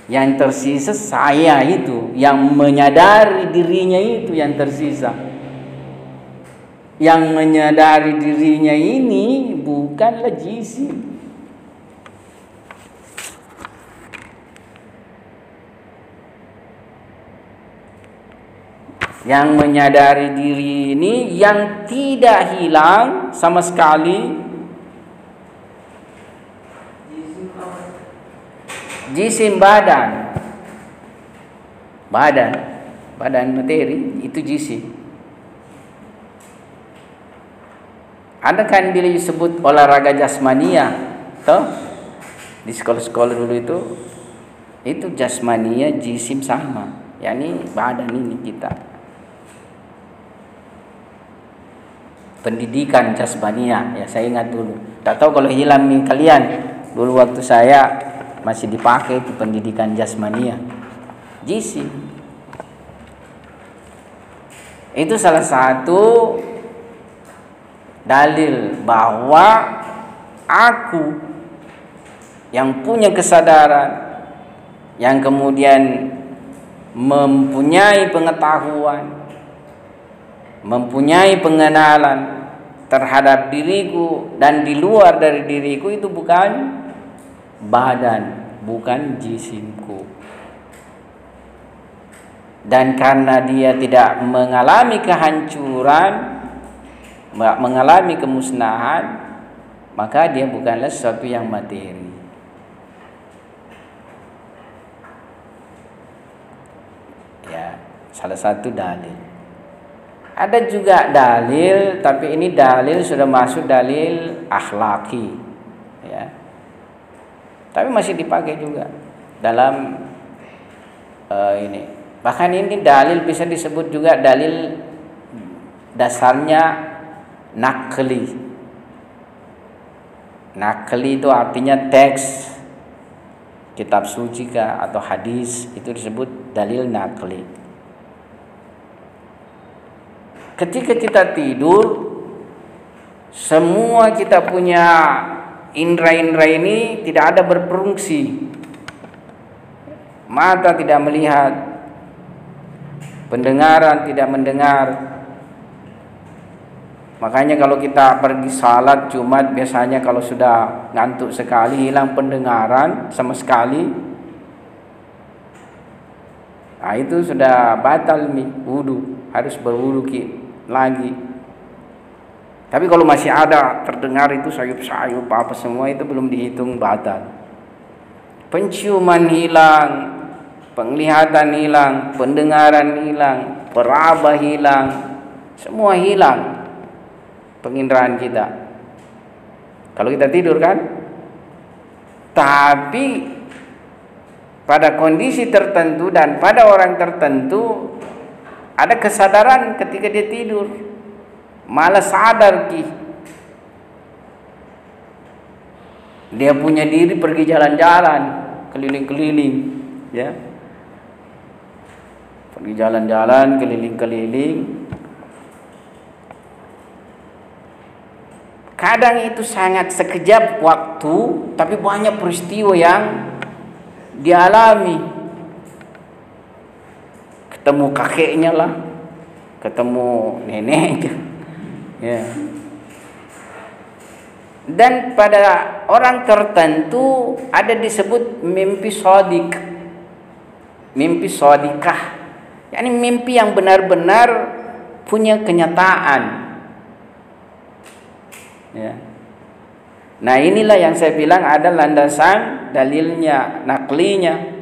Yang tersisa saya itu, yang menyadari dirinya itu yang tersisa. Yang menyadari dirinya ini bukanlah jisim. Yang menyadari diri ini yang tidak hilang sama sekali, jisim badan materi itu jisim. Ada kan bila disebut olahraga jasmania, toh di sekolah-sekolah dulu itu jasmania jisim sama, yakni badan ini kita. Pendidikan jasmania, ya saya ingat dulu. Tak tahu kalau hilang nih kalian. Dulu waktu saya masih dipakai itu pendidikan jasmania, jisim. Itu salah satu dalil bahwa aku yang punya kesadaran, yang kemudian mempunyai pengetahuan, mempunyai pengenalan terhadap diriku dan di luar dari diriku, itu bukan badan, bukan jisimku. Dan karena dia tidak mengalami kehancuran, mengalami kemusnahan, maka dia bukanlah sesuatu yang materi. Ya, salah satu dalil. Ada juga dalil, tapi ini dalil sudah masuk dalil akhlaki, ya. Tapi masih dipakai juga dalam ini. Bahkan ini dalil bisa disebut juga dalil dasarnya nakli. Nakli itu artinya teks kitab suci kah atau hadis, itu disebut dalil nakli. Ketika kita tidur, semua kita punya indera-indera ini tidak ada berfungsi. Mata tidak melihat, pendengaran tidak mendengar. Makanya kalau kita pergi salat Jumat, biasanya kalau sudah ngantuk sekali, hilang pendengaran sama sekali, nah itu sudah batal wudu, harus berwudu lagi. Tapi kalau masih ada terdengar itu sayup-sayup apa semua, itu belum dihitung batal. Penciuman hilang, penglihatan hilang, pendengaran hilang, peraba hilang, semua hilang penginderaan kita. Kalau kita tidur kan. Tapi pada kondisi tertentu dan pada orang tertentu ada kesadaran ketika dia tidur, malah sadar dia punya diri pergi jalan-jalan, keliling-keliling, ya, pergi jalan-jalan, keliling-keliling. Kadang itu sangat sekejap waktu, tapi banyak peristiwa yang dialami. Ketemu kakeknya lah, ketemu neneknya, ya. Dan pada orang tertentu ada disebut mimpi sodik, mimpi sodikah, yakni mimpi yang benar-benar punya kenyataan, ya. Nah inilah yang saya bilang ada landasan dalilnya, naklinya.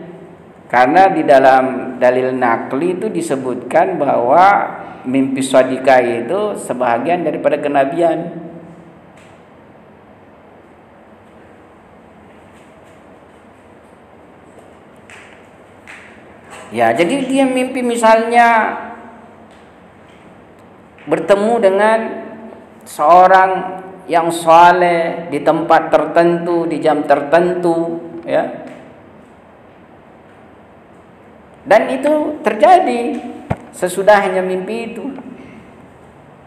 Karena di dalam dalil nakli itu disebutkan bahwa mimpi sodikah itu sebahagian daripada kenabian. Ya, jadi dia mimpi misalnya bertemu dengan seorang yang saleh di tempat tertentu, di jam tertentu, ya. Dan itu terjadi sesudahnya mimpi itu.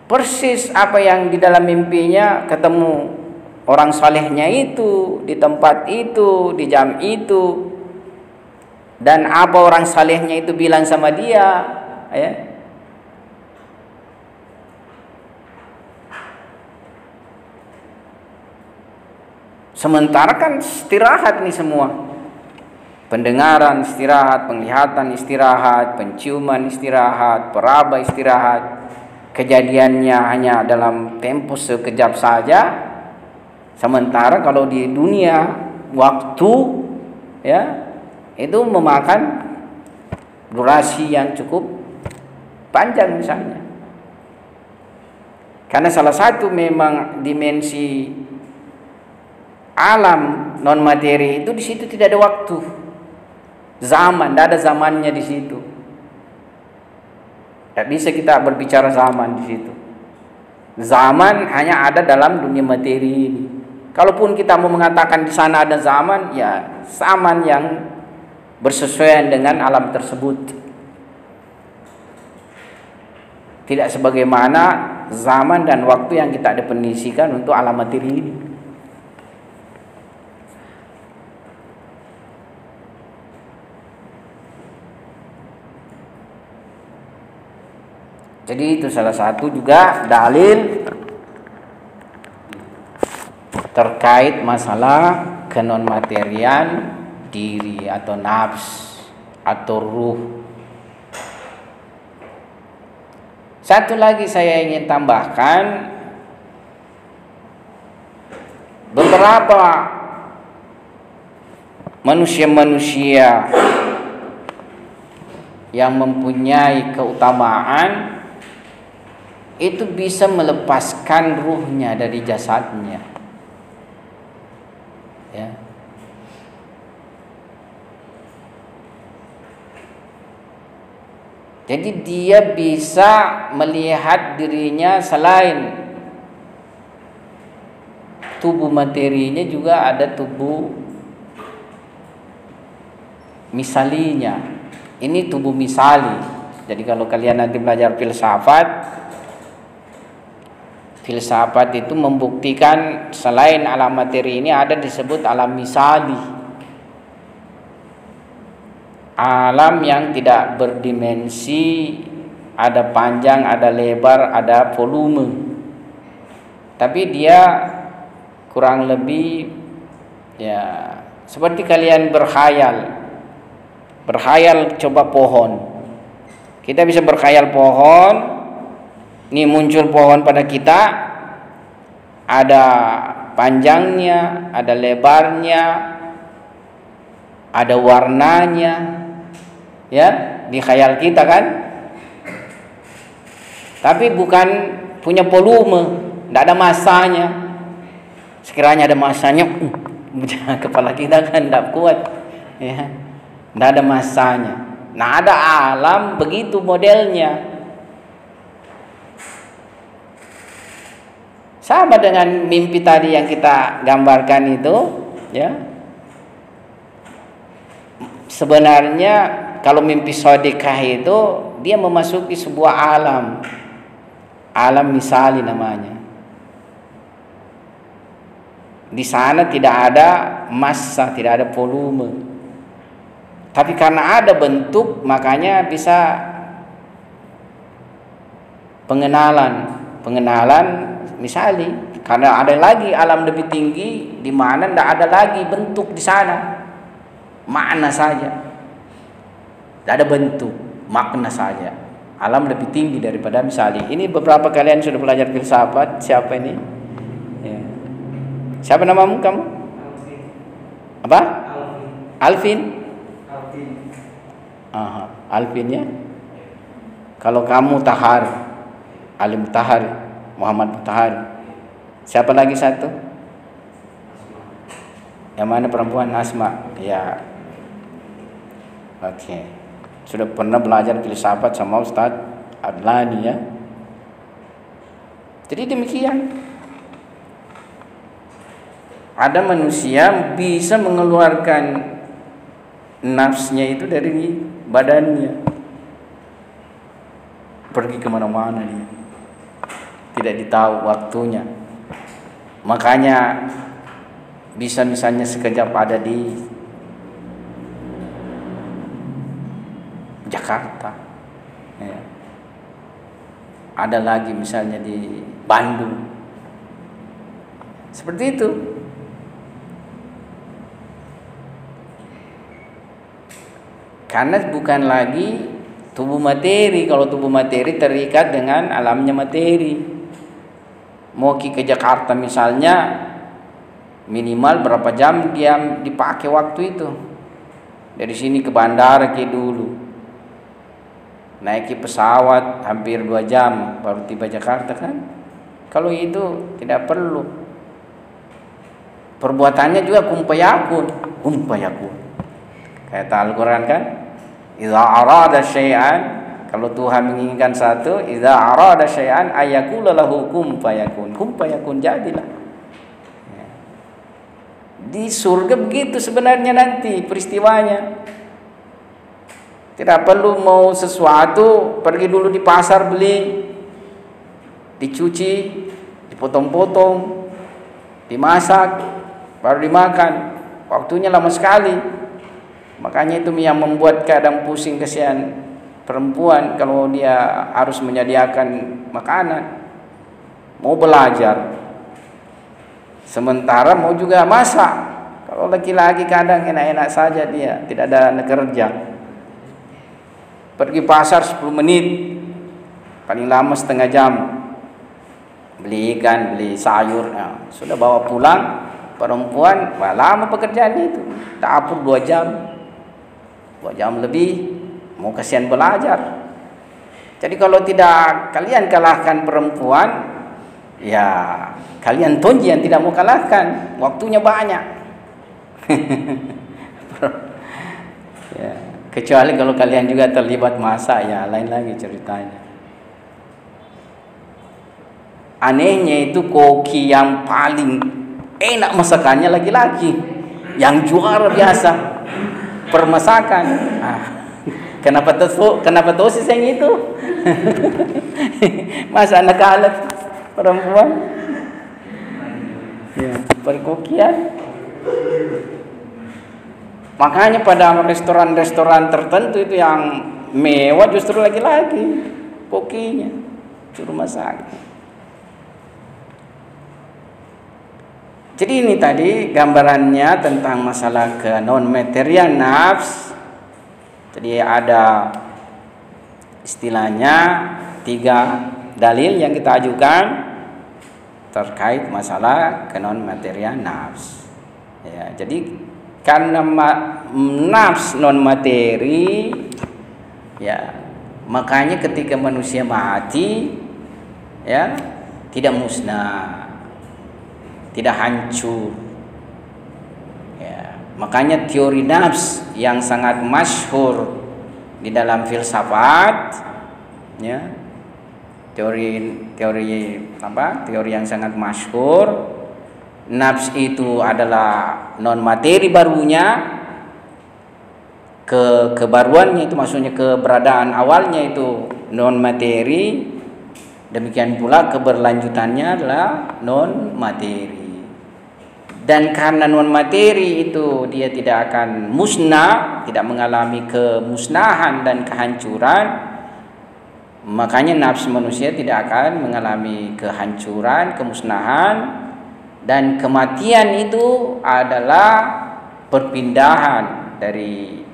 Persis apa yang di dalam mimpinya, ketemu orang salehnya itu, di tempat itu, di jam itu. Dan apa orang salehnya itu bilang sama dia, ya. Sementara kan istirahat nih semua. Pendengaran istirahat, penglihatan istirahat, penciuman istirahat, peraba istirahat. Kejadiannya hanya dalam tempo sekejap saja. Sementara kalau di dunia waktu, ya, itu memakan durasi yang cukup panjang misalnya. Karena salah satu memang dimensi alam non materi itu di situ tidak ada waktu. Zaman, tidak ada zamannya di situ. Tidak bisa kita berbicara zaman di situ. Zaman hanya ada dalam dunia materi ini. Kalaupun kita mau mengatakan di sana ada zaman, ya zaman yang bersesuaian dengan alam tersebut. Tidak sebagaimana zaman dan waktu yang kita definisikan untuk alam materi ini. Jadi itu salah satu juga dalil terkait masalah kenonmaterian diri atau nafs atau ruh. Satu lagi saya ingin tambahkan, beberapa manusia-manusia yang mempunyai keutamaan itu bisa melepaskan ruhnya dari jasadnya. Ya. Jadi dia bisa melihat dirinya selain tubuh materinya, juga ada tubuh misalinya. Ini tubuh misali. Jadi kalau kalian nanti belajar filsafat itu membuktikan selain alam materi ini ada disebut alam misali. Alam yang tidak berdimensi, ada panjang, ada lebar, ada volume. Tapi dia kurang lebih ya seperti kalian berkhayal. Berkhayal coba pohon. Kita bisa berkhayal pohon. Ini muncul pohon pada kita. Ada panjangnya, ada lebarnya, ada warnanya. Ya, di khayal kita kan. Tapi bukan punya volume, tidak ada masanya. Sekiranya ada masanya, kepala kita kan tidak kuat, ya, tidak ada masanya. Nah, ada alam begitu modelnya, sama dengan mimpi tadi yang kita gambarkan itu, ya. Sebenarnya kalau mimpi sodikah itu dia memasuki sebuah alam misali namanya. Di sana tidak ada massa, tidak ada volume. Tapi karena ada bentuk, makanya bisa pengenalan misali. Karena ada lagi alam lebih tinggi di mana tidak ada lagi bentuk di sana. Makna saja. Tidak ada bentuk, makna saja. Alam lebih tinggi daripada misali. Ini beberapa kalian sudah belajar filsafat. Siapa ini? Ya. Siapa namamu kamu? Alvin. Apa? Alvin. Alvin. Aha, Alvin ya. Kalau kamu Tahar, Alim Tahar, Muhammad Tahar. Siapa lagi satu? Asma. Yang mana perempuan? Asma. Ya. Oke. Sudah pernah belajar filsafat sama Ustaz Adlani ya. Jadi demikian. Ada manusia bisa mengeluarkan nafsnya itu dari badannya, pergi kemana-mana dia, tidak ditahu waktunya. Makanya bisa misalnya sekejap ada di Jakarta, ya. Ada lagi misalnya di Bandung, seperti itu. Karena bukan lagi tubuh materi. Kalau tubuh materi terikat dengan alamnya materi. Mau ke Jakarta misalnya, minimal berapa jam dia dipakai waktu itu. Dari sini ke bandara ke dulu, naiki pesawat hampir 2 jam baru tiba Jakarta kan. Kalau itu tidak perlu. Perbuatannya juga kumpayakun. Kata Al-Quran kan, idza arada syai'an, kalau Tuhan menginginkan satu, idza arada syai'an ayaqula lahu kum fayakun. Kum fayakun, jadilah. Ya. Di surga begitu sebenarnya nanti peristiwanya. Tidak perlu mau sesuatu, pergi dulu di pasar beli, dicuci, dipotong-potong, dimasak, baru dimakan. Waktunya lama sekali. Makanya itu yang membuat kadang pusing kesian perempuan kalau dia harus menyediakan makanan. Mau belajar, sementara mau juga masak. Kalau laki-laki kadang enak-enak saja dia, tidak ada kerja. Pergi pasar 10 menit, paling lama setengah jam, beli ikan, beli sayur, nah, sudah bawa pulang. Perempuan lama pekerjaannya itu, dapur 2 jam lebih, mau kasihan belajar. Jadi kalau tidak kalian kalahkan perempuan, ya kalian tonji yang tidak mau kalahkan, waktunya banyak. Ya, kecuali kalau kalian juga terlibat masak, ya lain lagi ceritanya. Anehnya itu koki yang paling enak masakannya laki-laki, yang juara biasa permasakan. Kenapa tosis yang itu? Masa anak alat perempuan? Ya, perkokian. Makanya pada restoran-restoran tertentu itu yang mewah justru laki-laki kokinya, suruh masak. Jadi ini tadi gambarannya tentang masalah ke non material nafs. Jadi ada istilahnya 3 dalil yang kita ajukan terkait masalah ke non material nafs. Ya, jadi karena nafs non materi, ya makanya ketika manusia mati, ya tidak musnah, tidak hancur. Ya, makanya teori nafs yang sangat masyhur di dalam filsafat, ya, teori yang sangat masyhur, nafs itu adalah non materi barunya, kebaruannya itu maksudnya keberadaan awalnya itu non materi, demikian pula keberlanjutannya adalah non materi. Dan karena non materi itu dia tidak akan musnah, tidak mengalami kemusnahan dan kehancuran, makanya nafsu manusia tidak akan mengalami kehancuran, kemusnahan, dan kematian itu adalah perpindahan dari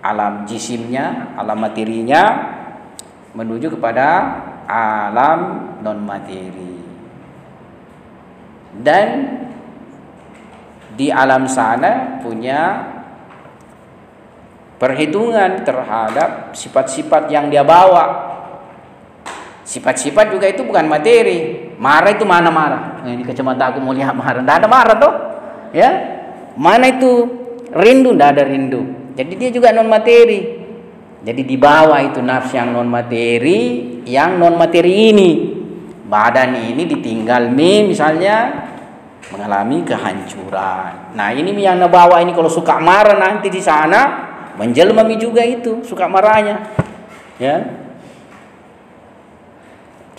alam jisimnya, alam materinya menuju kepada alam non materi. Dan di alam sana punya perhitungan terhadap sifat-sifat yang dia bawa. Sifat-sifat juga itu bukan materi. Marah itu mana marah? Ini kacamata aku mau lihat marah. Tidak ada marah toh, ya. Mana itu rindu? Tidak ada rindu. Jadi dia juga non materi. Jadi di bawah itu nafs yang non materi, yang non materi ini. Badan ini ditinggal misalnya mengalami kehancuran. Nah, ini yang bawa ini kalau suka marah nanti di sana menjelma juga itu suka marahnya. Ya.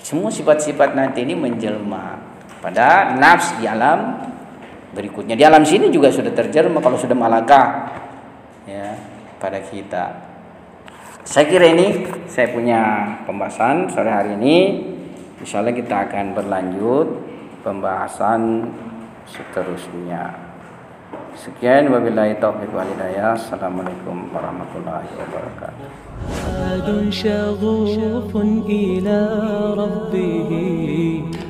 Semua sifat-sifat nanti ini menjelma pada nafs di alam berikutnya. Di alam sini juga sudah terjelma kalau sudah malakah, ya, pada kita. Saya kira ini saya punya pembahasan sore hari ini. Insyaallah kita akan berlanjut pembahasan seterusnya. Sekian, wabillahi taufiq wal hidayah. Assalamualaikum warahmatullahi wabarakatuh. شغوف إلى ربه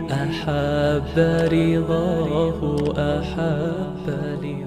أحب رضاه أحب لقاه.